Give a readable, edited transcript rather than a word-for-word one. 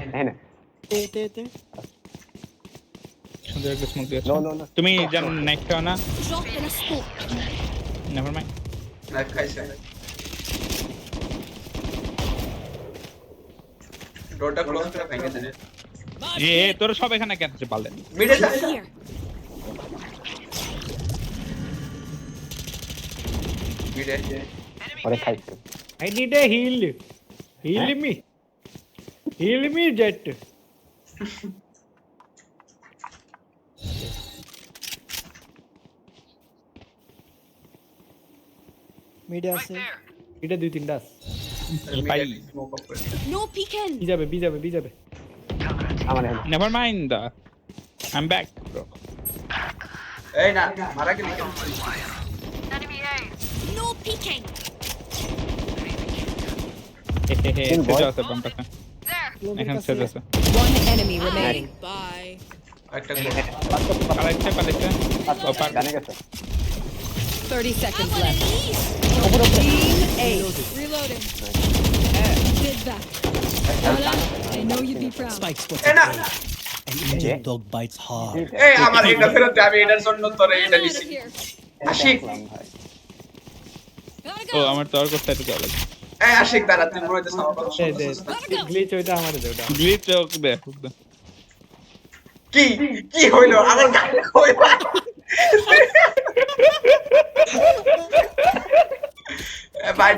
এখানে তে সুন্দর একটা স্মোক দিয়েছো নো তুমি জান নাইট খাও না Drop in a smoke. Never mind knife খাইছে ডোরটা ক্লোজ করে ভেঙে দেন এ তোরা সব এখানে কেন আছে পারলেন মিডে যা Here. মিডে পরে খাইছে I need a heal. Heal me. Heal me, Jet. মিডে আছে এটা দুই তিনটা আছে। পাই স্মোক অফ করে No peeking. বি যাবে আমার এখানে never mind I am back bro এই না মারা গেলি কেন No peeking. সেটা আছে বামটাতে এখানে সেটা আছে One enemy remaining. Bye. একটা পালাইছে ও পার জানে গেছে 30 seconds One left. of these. Team A. Reloading. Did that. I know you'd be proud. Spike spotted এই না A. An injured dog bites hard. এই আমার এটা ফেরত দে আমি এটার জন্য তোরে I'm এটা out দিছি of here. আশিক দেখলাম ভাই Gotta ও go. আমার তোর করতে এটা যাওয়া লাগে এই আশিক দাঁড়া তুই মনে হইতেছ আমার কথা এই দে শুনতেছিস না? গ্লিচ ওইটা আমার দে ওটা গ্লিচ চোখ দে কি কি হইলো আমার গায়ে হইলো ভাই